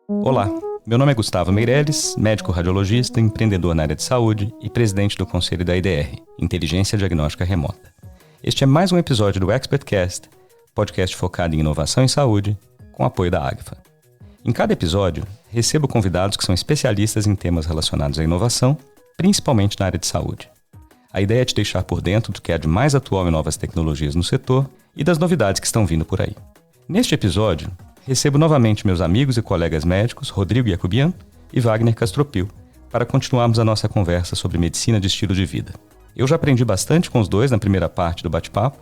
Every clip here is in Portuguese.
Olá, meu nome é Gustavo Meirelles, médico radiologista, empreendedor na área de saúde e presidente do conselho da IDR, Inteligência Diagnóstica Remota. Este é mais um episódio do ExpertCast, podcast focado em inovação em saúde, com apoio da Agfa. Em cada episódio, recebo convidados que são especialistas em temas relacionados à inovação, principalmente na área de saúde. A ideia é te deixar por dentro do que há de mais atual em novas tecnologias no setor e das novidades que estão vindo por aí. Neste episódio, recebo novamente meus amigos e colegas médicos Rodrigo Jacobian e Wagner Castropil para continuarmos a nossa conversa sobre medicina de estilo de vida. Eu já aprendi bastante com os dois na primeira parte do bate-papo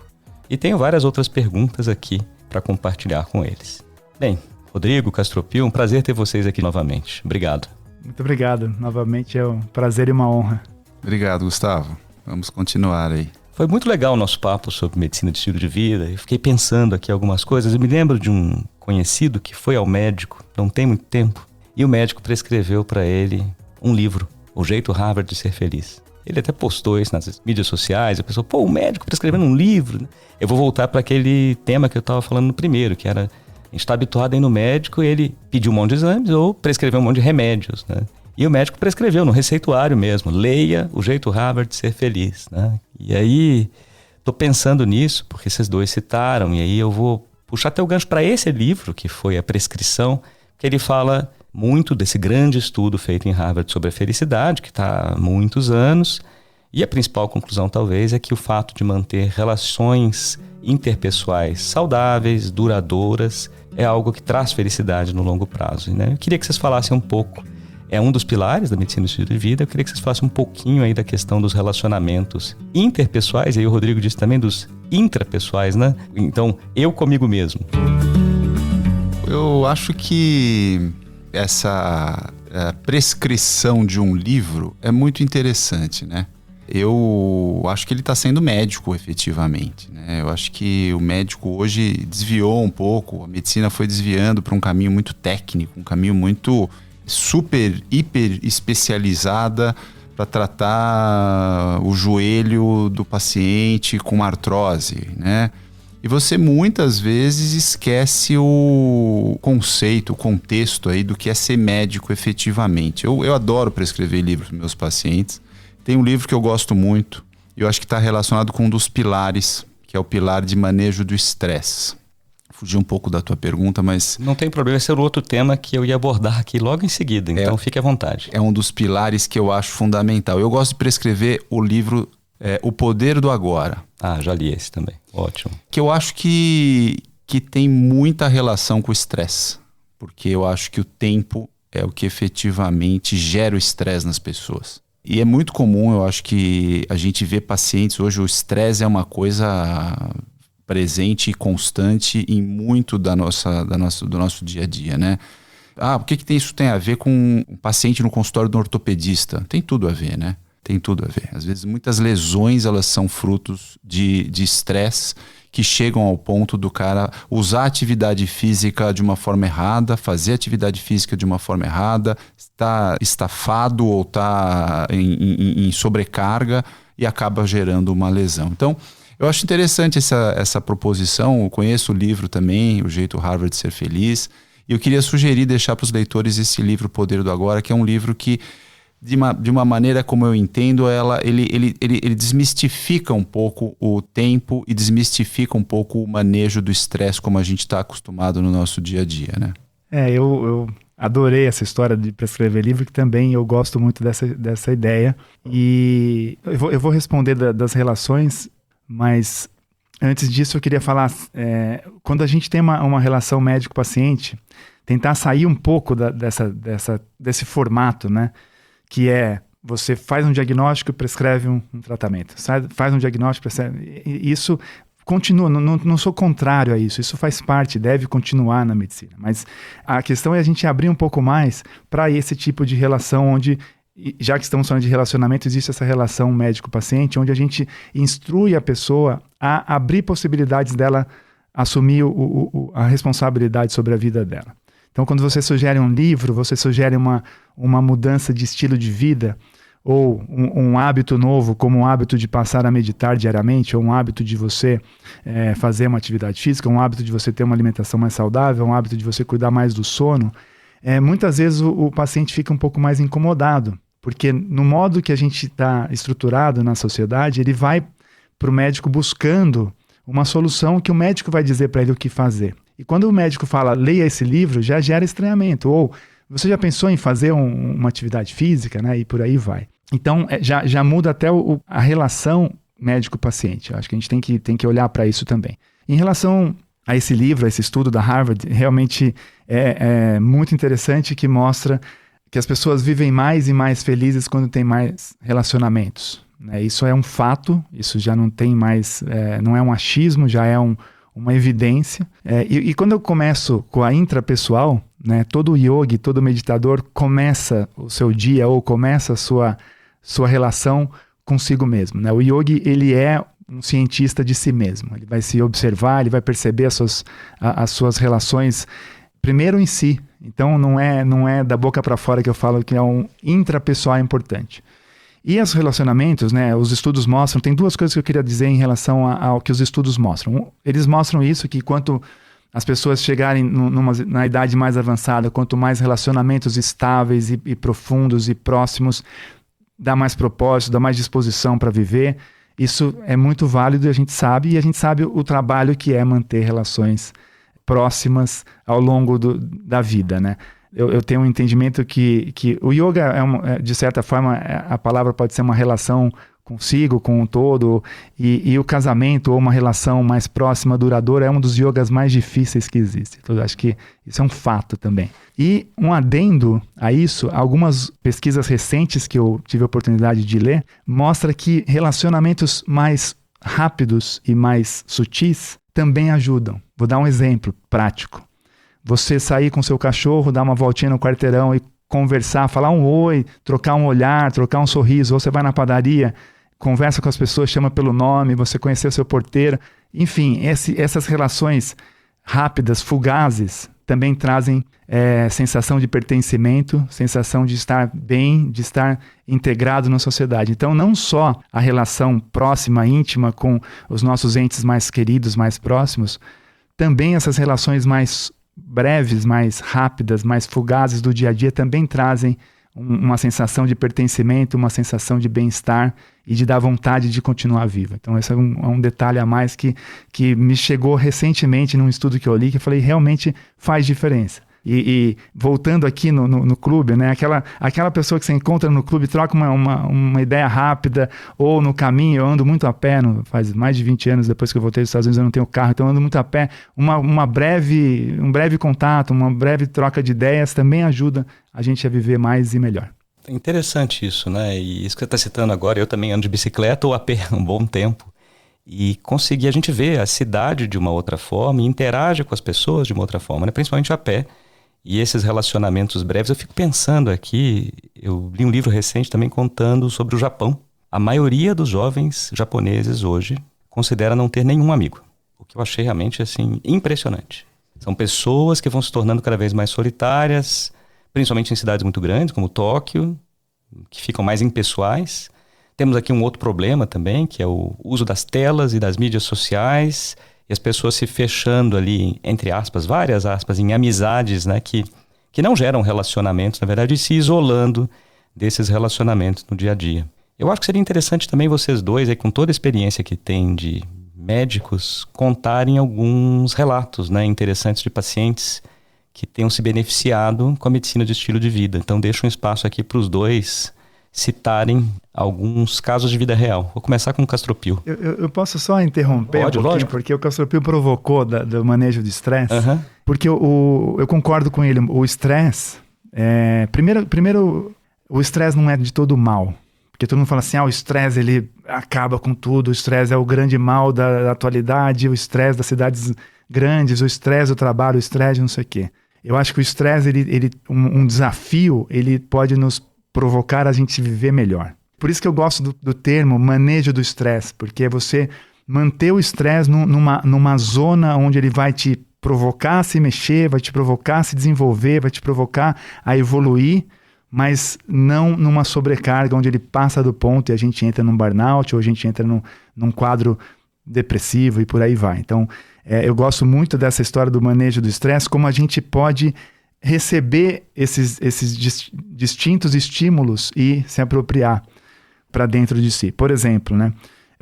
e tenho várias outras perguntas aqui para compartilhar com eles. Bem, Rodrigo, Castropil, um prazer ter vocês aqui novamente. Obrigado. Muito obrigado. Novamente é um prazer e uma honra. Obrigado, Gustavo. Vamos continuar aí. Foi muito legal o nosso papo sobre medicina de estilo de vida. Eu fiquei pensando aqui algumas coisas. Eu me lembro de um conhecido que foi ao médico, não tem muito tempo, e o médico prescreveu para ele um livro, O Jeito Harvard de Ser Feliz. Ele até postou isso nas mídias sociais, a pessoa, o médico prescrevendo um livro. Eu vou voltar para aquele tema que eu estava falando no primeiro, que era, a gente está habituado a ir no médico e ele pediu um monte de exames ou prescreveu um monte de remédios, né? E o médico prescreveu no receituário mesmo, leia O Jeito Harvard de Ser Feliz, né? E aí, estou pensando nisso, porque esses dois citaram, e aí eu vou puxar até o gancho para esse livro, que foi a prescrição, que ele fala muito desse grande estudo feito em Harvard sobre a felicidade, que está há muitos anos, e a principal conclusão talvez é que o fato de manter relações interpessoais saudáveis, duradouras, é algo que traz felicidade no longo prazo, né? Eu queria que vocês falassem um pouco. É um dos pilares da medicina do estilo de vida. Eu queria que vocês falassem um pouquinho aí da questão dos relacionamentos interpessoais, e aí o Rodrigo disse também dos intrapessoais, né? Então, eu comigo mesmo. Eu acho que essa prescrição de um livro é muito interessante, né? Eu acho que ele está sendo médico, efetivamente, né? Eu acho que o médico hoje desviou um pouco, a medicina foi desviando para um caminho muito técnico, um caminho muito super, hiper especializada para tratar o joelho do paciente com artrose, né? E você muitas vezes esquece o conceito, o contexto aí do que é ser médico efetivamente. Eu adoro prescrever livros para meus pacientes. Tem um livro que eu gosto muito e eu acho que está relacionado com um dos pilares, que é o pilar de manejo do estresse. Fugi um pouco da tua pergunta, mas... Não tem problema, esse era o outro tema que eu ia abordar aqui logo em seguida, então fique à vontade. É um dos pilares que eu acho fundamental. Eu gosto de prescrever o livro O Poder do Agora. Ah, já li esse também, ótimo. Que eu acho que tem muita relação com o estresse, porque eu acho que o tempo é o que efetivamente gera o estresse nas pessoas. E é muito comum, eu acho que a gente vê pacientes, hoje o estresse é uma coisa presente e constante em muito do nosso dia a dia, né? O que isso tem a ver com um paciente no consultório do ortopedista? Tem tudo a ver, né? Tem tudo a ver. Às vezes muitas lesões elas são frutos de estresse que chegam ao ponto do cara usar a atividade física de uma forma errada, fazer atividade física de uma forma errada, estar estafado ou estar em sobrecarga e acaba gerando uma lesão. Então, eu acho interessante essa proposição. Eu conheço o livro também, O Jeito Harvard de Ser Feliz, e eu queria sugerir, deixar para os leitores esse livro, O Poder do Agora, que é um livro que, de uma maneira como eu entendo, ele desmistifica um pouco o tempo e desmistifica um pouco o manejo do estresse como a gente está acostumado no nosso dia a dia, né? Eu adorei essa história de prescrever livro, que também eu gosto muito dessa ideia. E eu vou responder das relações, mas antes disso eu queria falar, quando a gente tem uma relação médico-paciente, tentar sair um pouco desse formato, né? Que é, você faz um diagnóstico e prescreve um tratamento. Faz um diagnóstico, prescreve. Isso continua, não sou contrário a isso. Isso faz parte, deve continuar na medicina. Mas a questão é a gente abrir um pouco mais para esse tipo de relação onde, já que estamos falando de relacionamento, existe essa relação médico-paciente, onde a gente instrui a pessoa a abrir possibilidades dela assumir a responsabilidade sobre a vida dela. Então, quando você sugere um livro, você sugere uma mudança de estilo de vida, ou um hábito novo, como um hábito de passar a meditar diariamente, ou um hábito de você fazer uma atividade física, um hábito de você ter uma alimentação mais saudável, um hábito de você cuidar mais do sono, muitas vezes o paciente fica um pouco mais incomodado, porque no modo que a gente está estruturado na sociedade, ele vai para o médico buscando uma solução que o médico vai dizer para ele o que fazer. E quando o médico fala, leia esse livro, já gera estranhamento. Ou você já pensou em fazer uma atividade física, né? E por aí vai. Então, já muda até a relação médico-paciente. Eu acho que a gente tem que olhar para isso também. Em relação a esse livro, a esse estudo da Harvard, realmente é muito interessante, que mostra que as pessoas vivem mais e mais felizes quando tem mais relacionamentos. Isso é um fato, isso já não tem mais, não é um achismo, já é uma evidência. E quando eu começo com a intrapessoal, né, todo yogi, todo meditador começa o seu dia ou começa a sua relação consigo mesmo. Né? O yogi, ele é um cientista de si mesmo. Ele vai se observar, ele vai perceber as suas relações primeiro em si. Então não é da boca para fora que eu falo que é um intrapessoal importante. E os relacionamentos, né, os estudos mostram, tem duas coisas que eu queria dizer em relação ao que os estudos mostram. Eles mostram isso, que quanto as pessoas chegarem na idade mais avançada, quanto mais relacionamentos estáveis e profundos e próximos, dá mais propósito, dá mais disposição para viver. Isso é muito válido, e a gente sabe o trabalho que é manter relações próximas ao longo da vida, né? Eu tenho um entendimento que o yoga, de certa forma, a palavra pode ser uma relação consigo, com o todo, e o casamento ou uma relação mais próxima, duradoura, é um dos yogas mais difíceis que existe. Então, eu acho que isso é um fato também. E um adendo a isso, algumas pesquisas recentes que eu tive a oportunidade de ler, mostra que relacionamentos mais rápidos e mais sutis também ajudam. Vou dar um exemplo prático. Você sair com seu cachorro, dar uma voltinha no quarteirão e conversar, falar um oi, trocar um olhar, trocar um sorriso. Ou você vai na padaria, conversa com as pessoas, chama pelo nome, você conheceu seu porteiro. Enfim, essas relações rápidas, fugazes, também trazem sensação de pertencimento, sensação de estar bem, de estar integrado na sociedade. Então, não só a relação próxima, íntima com os nossos entes mais queridos, mais próximos, também essas relações mais breves, mais rápidas, mais fugazes do dia a dia também trazem uma sensação de pertencimento, uma sensação de bem-estar e de dar vontade de continuar vivo. Então esse é um detalhe a mais que me chegou recentemente num estudo que eu li, que eu falei, realmente faz diferença. E voltando aqui no clube, né? Aquela pessoa que você encontra no clube, troca uma ideia rápida, ou no caminho, eu ando muito a pé, faz mais de 20 anos depois que eu voltei dos Estados Unidos, eu não tenho carro, então eu ando muito a pé. Um breve contato, uma breve troca de ideias também ajuda a gente a viver mais e melhor. É interessante isso, né? E isso que você está citando agora, eu também ando de bicicleta ou a pé um bom tempo. E a gente vê a cidade de uma outra forma e interage com as pessoas de uma outra forma, né? Principalmente a pé. E esses relacionamentos breves, eu fico pensando aqui, eu li um livro recente também contando sobre o Japão. A maioria dos jovens japoneses hoje considera não ter nenhum amigo, o que eu achei realmente assim, impressionante. São pessoas que vão se tornando cada vez mais solitárias, principalmente em cidades muito grandes, como Tóquio, que ficam mais impessoais. Temos aqui um outro problema também, que é o uso das telas e das mídias sociais, e as pessoas se fechando ali, entre aspas, várias aspas, em amizades, né, que não geram relacionamentos, na verdade, e se isolando desses relacionamentos no dia a dia. Eu acho que seria interessante também vocês dois, aí, com toda a experiência que têm de médicos, contarem alguns relatos, né, interessantes de pacientes que tenham se beneficiado com a medicina de estilo de vida. Então, deixo um espaço aqui para os dois citarem alguns casos de vida real. Vou começar com o Castropil. Eu posso só interromper? Pode, lógico. Porque o Castropil provocou do manejo de estresse. Uhum. Porque eu concordo com ele. O estresse... Primeiro, o estresse não é de todo mal. Porque todo mundo fala assim, o estresse ele acaba com tudo, o estresse é o grande mal da atualidade, o estresse das cidades grandes, o estresse do trabalho, o estresse de não sei o quê. Eu acho que o estresse, um desafio, ele pode nos provocar a gente viver melhor. Por isso que eu gosto do termo manejo do estresse, porque é você manter o estresse numa zona onde ele vai te provocar a se mexer, vai te provocar a se desenvolver, vai te provocar a evoluir, mas não numa sobrecarga onde ele passa do ponto e a gente entra num burnout ou a gente entra num quadro depressivo e por aí vai. Então, eu gosto muito dessa história do manejo do estresse, como a gente pode receber esses distintos estímulos e se apropriar para dentro de si. Por exemplo, né,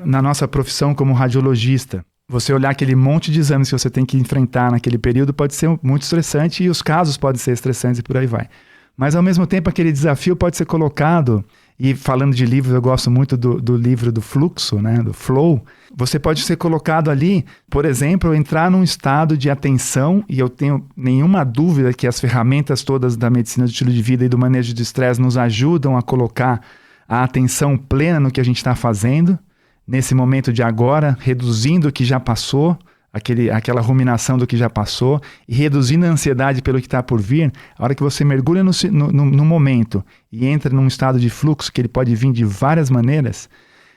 na nossa profissão como radiologista, você olhar aquele monte de exames que você tem que enfrentar naquele período pode ser muito estressante e os casos podem ser estressantes e por aí vai. Mas, ao mesmo tempo, aquele desafio pode ser colocado, e falando de livros, eu gosto muito do livro do fluxo, né, do flow. Você pode ser colocado ali, por exemplo, entrar num estado de atenção, e eu tenho nenhuma dúvida que as ferramentas todas da medicina do estilo de vida e do manejo de estresse nos ajudam a colocar a atenção plena no que a gente está fazendo, nesse momento de agora, reduzindo o que já passou, aquela ruminação do que já passou e reduzindo a ansiedade pelo que está por vir. A hora que você mergulha no momento e entra num estado de fluxo que ele pode vir de várias maneiras,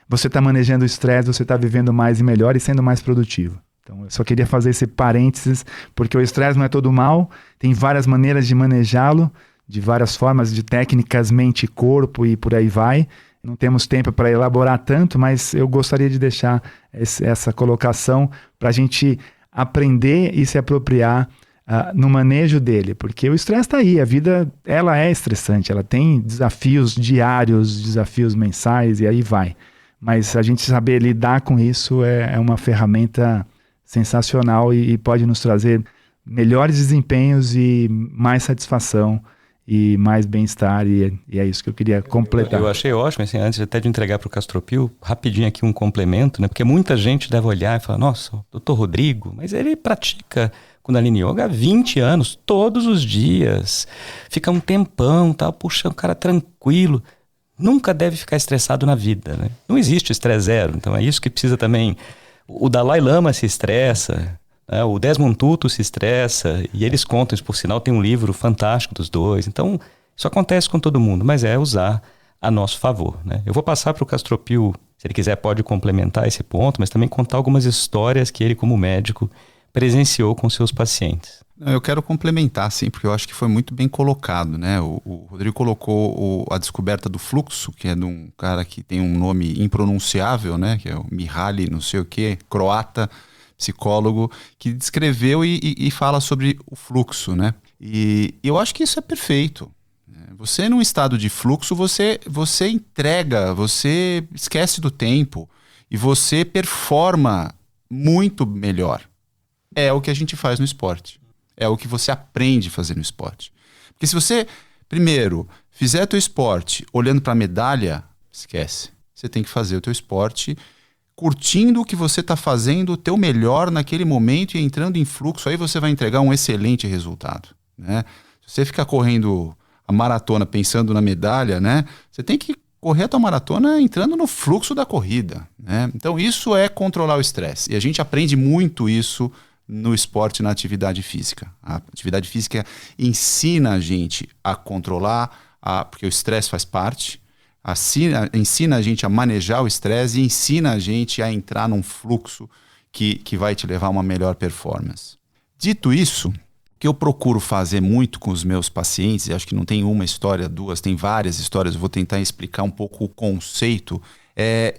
você está manejando o estresse, você está vivendo mais e melhor e sendo mais produtivo. Então, eu só queria fazer esse parênteses, porque o estresse não é todo mal, tem várias maneiras de manejá-lo, de várias formas, de técnicas, mente, corpo e por aí vai. Não temos tempo para elaborar tanto, mas eu gostaria de deixar essa colocação para a gente aprender e se apropriar no manejo dele, porque o estresse está aí, a vida ela é estressante, ela tem desafios diários, desafios mensais e aí vai. Mas a gente saber lidar com isso é uma ferramenta sensacional e pode nos trazer melhores desempenhos e mais satisfação e mais bem-estar, e é isso que eu queria completar. Eu achei ótimo, assim, antes até de entregar para o Castropil, rapidinho aqui um complemento, né? Porque muita gente deve olhar e falar, nossa, o Dr. Rodrigo, mas ele pratica Kundalini Yoga há 20 anos, todos os dias, fica um tempão, tá? Puxa, um cara tranquilo, nunca deve ficar estressado na vida, né? Não existe estresse zero, então é isso que precisa também. O Dalai Lama se estressa, o Desmond Tutu se estressa, e eles contam isso, por sinal, tem um livro fantástico dos dois. Então, isso acontece com todo mundo, mas é usar a nosso favor, né? Eu vou passar para o Castropil, se ele quiser pode complementar esse ponto, mas também contar algumas histórias que ele, como médico, presenciou com seus pacientes. Eu quero complementar, sim, porque eu acho que foi muito bem colocado, né? O Rodrigo colocou a descoberta do fluxo, que é de um cara que tem um nome impronunciável, né? Que é o Mihaly, não sei o quê, croata, psicólogo, que descreveu e fala sobre o fluxo, né? E eu acho que isso é perfeito. Você, num estado de fluxo, você entrega, você esquece do tempo e você performa muito melhor. É o que a gente faz no esporte. É o que você aprende a fazer no esporte. Porque se você, primeiro, fizer teu esporte olhando para a medalha, esquece. Você tem que fazer o teu esporte curtindo o que você está fazendo, o teu melhor naquele momento e entrando em fluxo, aí você vai entregar um excelente resultado, né? Se você ficar correndo a maratona pensando na medalha, né? Você tem que correr a tua maratona entrando no fluxo da corrida, né? Então isso é controlar o estresse. E a gente aprende muito isso no esporte e na atividade física. A atividade física ensina a gente a controlar, porque o estresse faz parte, ensina a gente a manejar o estresse e ensina a gente a entrar num fluxo que vai te levar a uma melhor performance. Dito isso, o que eu procuro fazer muito com os meus pacientes, e acho que não tem uma história, duas, tem várias histórias, eu vou tentar explicar um pouco o conceito,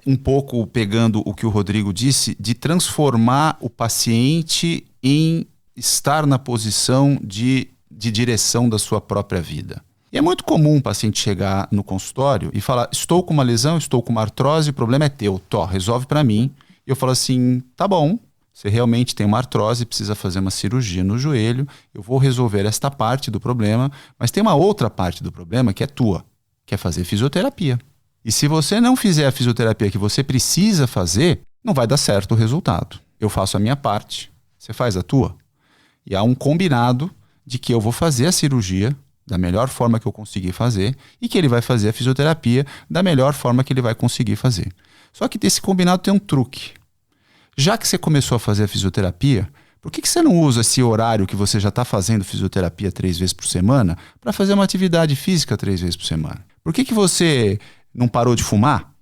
um pouco pegando o que o Rodrigo disse, de transformar o paciente em estar na posição de direção da sua própria vida. E é muito comum um paciente chegar no consultório e falar, estou com uma lesão, estou com uma artrose, o problema é teu, resolve para mim. E eu falo assim, tá bom, você realmente tem uma artrose, precisa fazer uma cirurgia no joelho, eu vou resolver esta parte do problema, mas tem uma outra parte do problema que é tua, que é fazer fisioterapia. E se você não fizer a fisioterapia que você precisa fazer, não vai dar certo o resultado. Eu faço a minha parte, você faz a tua. E há um combinado de que eu vou fazer a cirurgia da melhor forma que eu conseguir fazer e que ele vai fazer a fisioterapia da melhor forma que ele vai conseguir fazer. Só que desse combinado tem um truque. Já que você começou a fazer a fisioterapia, por que você não usa esse horário que você já está fazendo fisioterapia 3 vezes por semana para fazer uma atividade física 3 vezes por semana? Por que você não parou de fumar?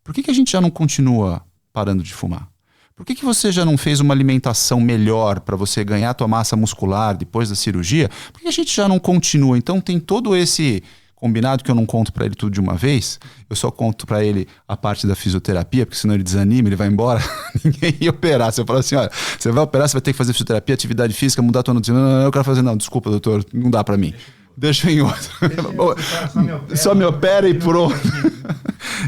Por que a gente já não continua parando de fumar? Por que você já não fez uma alimentação melhor para você ganhar a tua massa muscular depois da cirurgia? Por que a gente já não continua? Então tem todo esse Combinado que eu não conto para ele tudo de uma vez, eu só conto para ele a parte da fisioterapia, porque senão ele desanima, ele vai embora, ninguém ia operar. Você fala assim, olha, você vai operar, você vai ter que fazer fisioterapia, atividade física, mudar a tua nutrição. Não, eu quero fazer, não, desculpa, doutor, não dá para mim. Deixa em outro. Só me opera e pronto.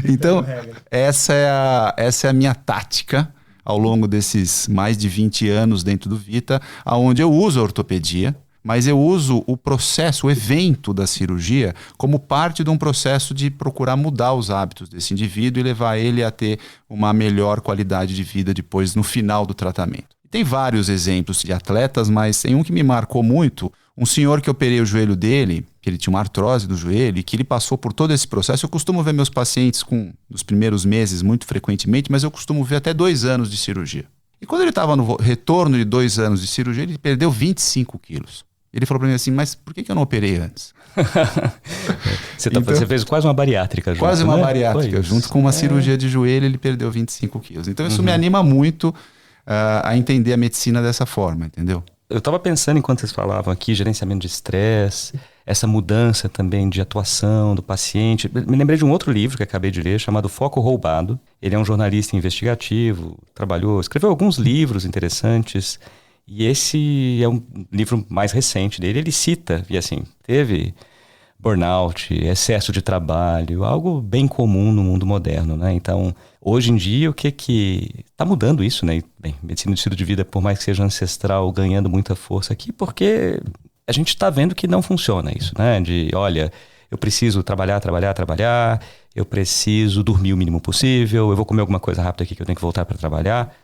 Então, essa é a minha tática ao longo desses mais de 20 anos dentro do Vita, onde eu uso a ortopedia, mas eu uso o processo, o evento da cirurgia, como parte de um processo de procurar mudar os hábitos desse indivíduo e levar ele a ter uma melhor qualidade de vida depois, no final do tratamento. Tem vários exemplos de atletas, mas tem um que me marcou muito. Um senhor que eu operei o joelho dele, que ele tinha uma artrose do joelho e que ele passou por todo esse processo. Eu costumo ver meus pacientes nos primeiros meses muito frequentemente, mas eu costumo ver até 2 anos de cirurgia. E quando ele estava no retorno de 2 anos de cirurgia, ele perdeu 25 quilos. Ele falou para mim assim, mas por que eu não operei antes? Você fez quase uma bariátrica junto, quase uma né? bariátrica, junto com uma cirurgia de joelho, ele perdeu 25 quilos. Então isso me anima muito a entender a medicina dessa forma, entendeu? Eu estava pensando enquanto vocês falavam aqui, gerenciamento de estresse, essa mudança também de atuação do paciente. Me lembrei de um outro livro que acabei de ler, chamado Foco Roubado. Ele é um jornalista investigativo, escreveu alguns livros interessantes. E esse é um livro mais recente dele. Ele cita, e assim, teve burnout, excesso de trabalho, algo bem comum no mundo moderno, né? Então, hoje em dia, o que está mudando isso, né? Bem, medicina do estilo de vida, por mais que seja ancestral, ganhando muita força aqui, porque a gente está vendo que não funciona isso, né? Olha, eu preciso trabalhar, eu preciso dormir o mínimo possível, eu vou comer alguma coisa rápida aqui que eu tenho que voltar para trabalhar.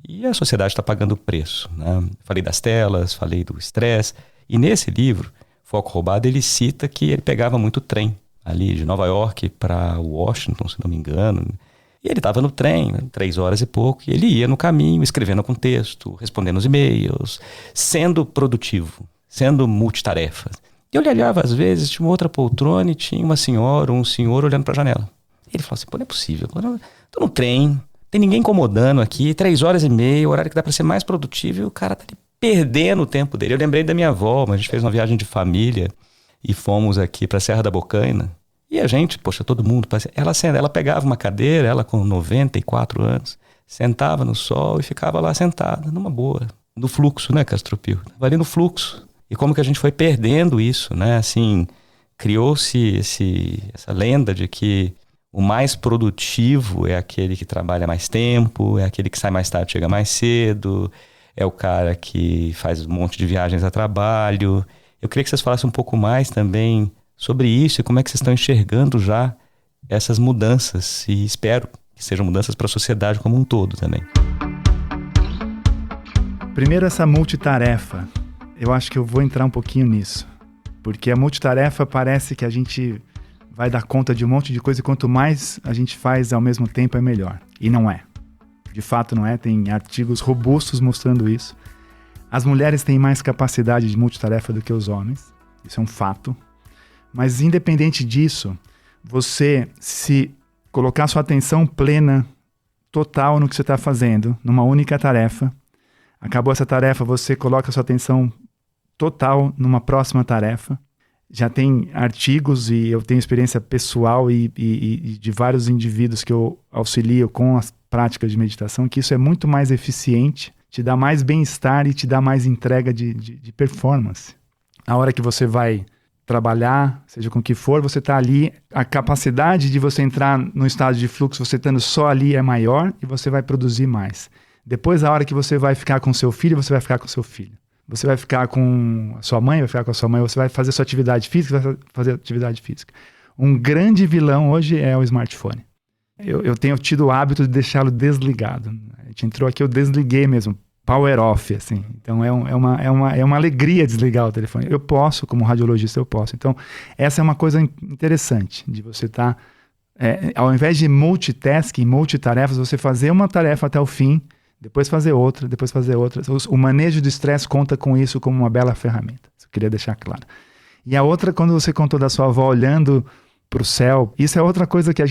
E a sociedade está pagando o preço, né? Falei das telas, falei do estresse. E nesse livro, Foco Roubado, ele cita que ele pegava muito trem ali de Nova York para Washington, se não me engano. E ele estava no trem, 3 horas e pouco, e ele ia no caminho, escrevendo com texto, respondendo os e-mails, sendo produtivo, sendo multitarefa. E eu olhava, às vezes, tinha uma outra poltrona e tinha uma senhora ou um senhor olhando para a janela. E ele falou assim, pô, não é possível, estou no trem, tem ninguém incomodando aqui, 3 horas e meia, o horário que dá para ser mais produtivo, e o cara tá ali perdendo o tempo dele. Eu lembrei da minha avó, mas a gente fez uma viagem de família e fomos aqui para a Serra da Bocaina. E a gente, poxa, todo mundo, ela pegava uma cadeira, ela com 94 anos, sentava no sol e ficava lá sentada, numa boa, no fluxo, né, Castropil? Tava ali no fluxo. E como que a gente foi perdendo isso, né? Assim, criou-se essa lenda de que o mais produtivo é aquele que trabalha mais tempo, é aquele que sai mais tarde, chega mais cedo, é o cara que faz um monte de viagens a trabalho. Eu queria que vocês falassem um pouco mais também sobre isso e como é que vocês estão enxergando já essas mudanças. E espero que sejam mudanças para a sociedade como um todo também. Primeiro, essa multitarefa. Eu acho que eu vou entrar um pouquinho nisso. Porque a multitarefa parece que a gente vai dar conta de um monte de coisa e quanto mais a gente faz ao mesmo tempo é melhor. E não é. De fato não é, tem artigos robustos mostrando isso. As mulheres têm mais capacidade de multitarefa do que os homens, isso é um fato. Mas independente disso, você se colocar sua atenção plena, total no que você está fazendo, numa única tarefa, acabou essa tarefa, você coloca sua atenção total numa próxima tarefa. Já tem artigos e eu tenho experiência pessoal e de vários indivíduos que eu auxilio com as práticas de meditação, que isso é muito mais eficiente, te dá mais bem-estar e te dá mais entrega de performance. A hora que você vai trabalhar, seja com o que for, você está ali, a capacidade de você entrar no estado de fluxo, você estando só ali é maior e você vai produzir mais. Depois, a hora que você vai ficar com seu filho, você vai ficar com seu filho. Você vai ficar com a sua mãe, vai ficar com a sua mãe, você vai fazer sua atividade física, vai fazer atividade física. Um grande vilão hoje é o smartphone. Eu tenho tido o hábito de deixá-lo desligado. A gente entrou aqui, eu desliguei mesmo, power off, assim. Então é uma alegria desligar o telefone. Eu posso, como radiologista, eu posso. Então essa é uma coisa interessante, de você estar, ao invés de multitasking, multitarefas, você fazer uma tarefa até o fim, depois fazer outra, depois fazer outra. O manejo do estresse conta com isso como uma bela ferramenta. Isso eu queria deixar claro. E a outra, quando você contou da sua avó olhando para o céu, isso é outra coisa que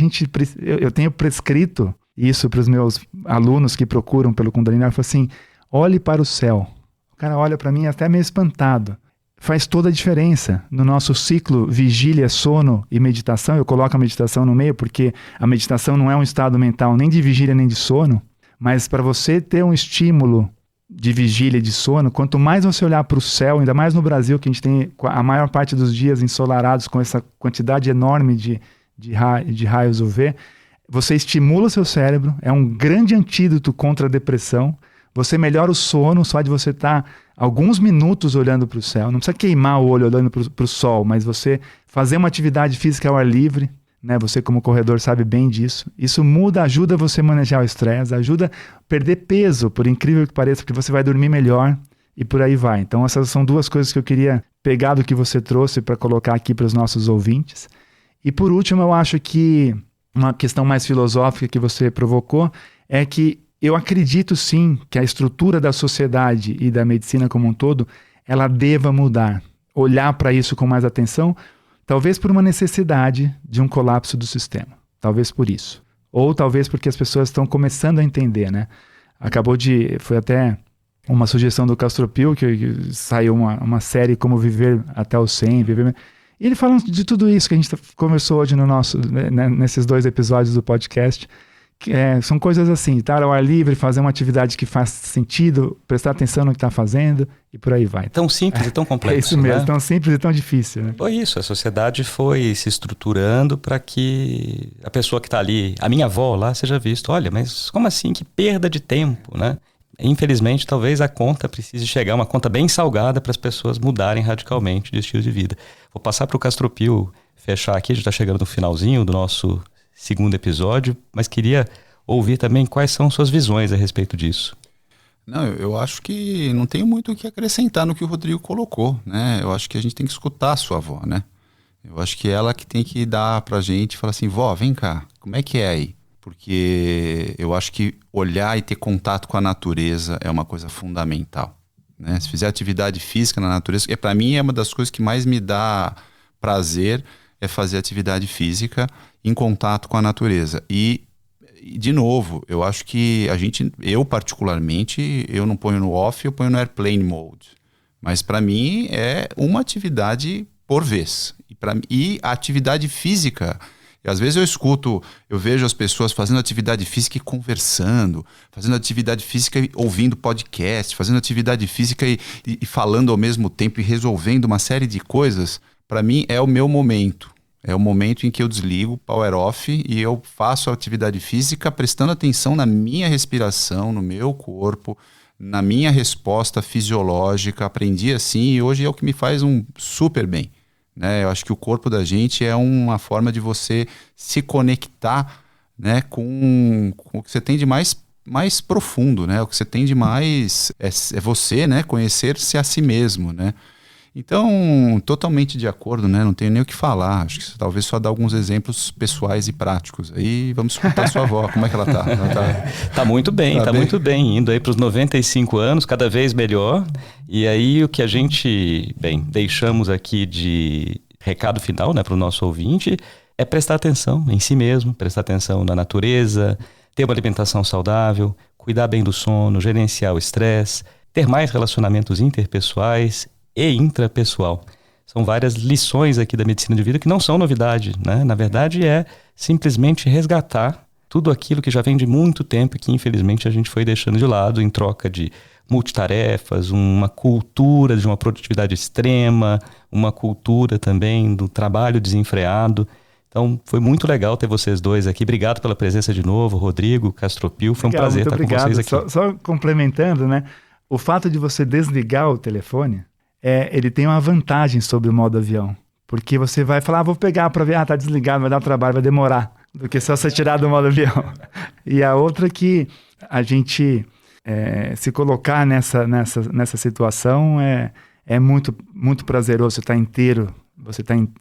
eu tenho prescrito isso para os meus alunos que procuram pelo Kundalini. Eu falo assim, olhe para o céu. O cara olha para mim até meio espantado. faz toda a diferença. No nosso ciclo vigília, sono e meditação, eu coloco a meditação no meio porque a meditação não é um estado mental nem de vigília nem de sono, mas para você ter um estímulo de vigília e de sono, quanto mais você olhar para o céu, ainda mais no Brasil, que a gente tem a maior parte dos dias ensolarados com essa quantidade enorme de raios UV, você estimula o seu cérebro, é um grande antídoto contra a depressão. Você melhora o sono só de você estar alguns minutos olhando para o céu. Não precisa queimar o olho olhando para o sol, mas você fazer uma atividade física ao ar livre, né? Você como corredor sabe bem disso. Isso ajuda você a manejar o estresse, ajuda a perder peso, por incrível que pareça, porque você vai dormir melhor e por aí vai. Então essas são duas coisas que eu queria pegar do que você trouxe para colocar aqui para os nossos ouvintes. E por último, eu acho que uma questão mais filosófica que você provocou é que eu acredito sim que a estrutura da sociedade e da medicina como um todo, ela deva mudar. Olhar para isso com mais atenção, talvez por uma necessidade de um colapso do sistema. Talvez por isso. Ou talvez porque as pessoas estão começando a entender, né? Foi até uma sugestão do Castropil, que saiu uma série Como Viver até os 100, e ele fala de tudo isso que a gente conversou hoje nesses 2 episódios do podcast. São coisas assim, estar ao ar livre, fazer uma atividade que faz sentido, prestar atenção no que está fazendo e por aí vai. Tão simples e tão complexo. É isso mesmo, né? Tão simples e tão difícil. Né? Foi isso, a sociedade foi se estruturando para que a pessoa que está ali, a minha avó lá, seja visto, olha, mas como assim, que perda de tempo, né? Infelizmente, talvez a conta precise chegar, uma conta bem salgada para as pessoas mudarem radicalmente de estilo de vida. Vou passar para o Castropil fechar aqui, a gente está chegando no finalzinho do nosso 2º episódio, mas queria ouvir também quais são suas visões a respeito disso. Não, eu acho que não tenho muito o que acrescentar no que o Rodrigo colocou, né? Eu acho que a gente tem que escutar a sua avó, né? Eu acho que ela que tem que dar pra gente e falar assim, vó, vem cá, como é que é aí? Porque eu acho que olhar e ter contato com a natureza é uma coisa fundamental, né? Se fizer atividade física na natureza, para mim é uma das coisas que mais me dá prazer, é fazer atividade física em contato com a natureza. E de novo, eu acho que eu particularmente, eu não ponho no off, eu ponho no airplane mode. Mas para mim é uma atividade por vez. E a atividade física, e às vezes eu vejo as pessoas fazendo atividade física e conversando, fazendo atividade física e ouvindo podcast, fazendo atividade física e falando ao mesmo tempo e resolvendo uma série de coisas. Para mim é o meu momento. É o momento em que eu desligo, power off, e eu faço a atividade física prestando atenção na minha respiração, no meu corpo, na minha resposta fisiológica. Aprendi assim e hoje é o que me faz um super bem, né? Eu acho que o corpo da gente é uma forma de você se conectar, né, com o que você tem de mais profundo, né? O que você tem de mais é você, né? Conhecer-se a si mesmo, né? Então, totalmente de acordo, né? Não tenho nem o que falar. Acho que talvez só dar alguns exemplos pessoais e práticos. Aí vamos escutar a sua avó. Como é que ela tá? Tá muito bem, tá muito bem. Indo aí para os 95 anos, cada vez melhor. E aí o que a gente, deixamos aqui de recado final, né, para o nosso ouvinte é prestar atenção em si mesmo, prestar atenção na natureza, ter uma alimentação saudável, cuidar bem do sono, gerenciar o estresse, ter mais relacionamentos interpessoais e intrapessoal. São várias lições aqui da medicina de vida que não são novidade, né? Na verdade é simplesmente resgatar tudo aquilo que já vem de muito tempo e que infelizmente a gente foi deixando de lado em troca de multitarefas, uma cultura de uma produtividade extrema, uma cultura também do trabalho desenfreado. Então foi muito legal ter vocês dois aqui. Obrigado pela presença de novo, Rodrigo, Castropil. Foi um prazer estar com vocês aqui. Só complementando, né? O fato de você desligar o telefone, ele tem uma vantagem sobre o modo avião. Porque você vai falar, vou pegar para ver, tá desligado, vai dar trabalho, vai demorar. Do que só você tirar do modo avião. E a outra que a gente se colocar nessa situação é muito, muito prazeroso. Você está inteiro,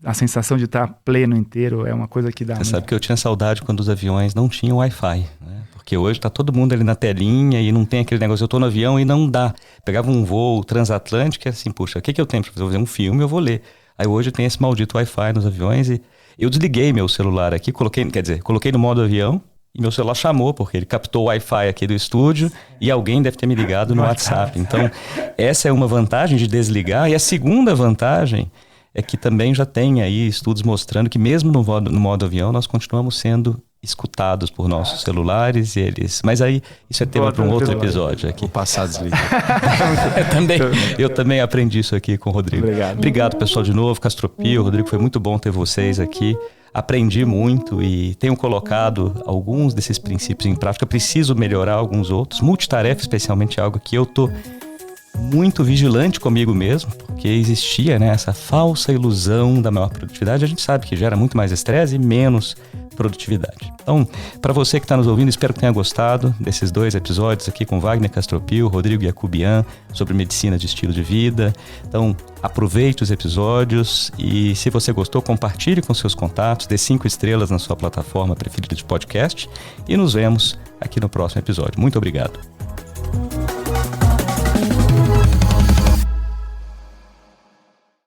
a sensação de estar pleno inteiro é uma coisa que dá. Você sabe que eu tinha saudade quando os aviões não tinham Wi-Fi, né? Porque hoje tá todo mundo ali na telinha e não tem aquele negócio, eu tô no avião e não dá. Pegava um voo transatlântico e assim, puxa, o que eu tenho para fazer? Eu vou ver um filme, eu vou ler. Aí hoje tem esse maldito Wi-Fi nos aviões e eu desliguei meu celular aqui, coloquei no modo avião e meu celular chamou, porque ele captou o Wi-Fi aqui do estúdio e alguém deve ter me ligado no WhatsApp. Então, essa é uma vantagem de desligar. E a segunda vantagem é que também já tem aí estudos mostrando que mesmo no modo avião nós continuamos sendo escutados por nossos celulares e eles... Mas aí isso é tema para um outro episódio aqui. Vou passar a desligar. Eu também aprendi isso aqui com o Rodrigo. Obrigado, pessoal, de novo. Castropio, Rodrigo, foi muito bom ter vocês aqui. Aprendi muito e tenho colocado alguns desses princípios em prática. Preciso melhorar alguns outros. Multitarefa, especialmente, é algo que eu tô muito vigilante comigo mesmo, porque existia, né, essa falsa ilusão da maior produtividade. A gente sabe que gera muito mais estresse e menos produtividade. Então, para você que está nos ouvindo, espero que tenha gostado desses 2 episódios aqui com Wagner Castropil, Rodrigo Jacobian, sobre medicina de estilo de vida. Então, aproveite os episódios e, se você gostou, compartilhe com seus contatos, dê 5 estrelas na sua plataforma preferida de podcast e nos vemos aqui no próximo episódio. Muito obrigado.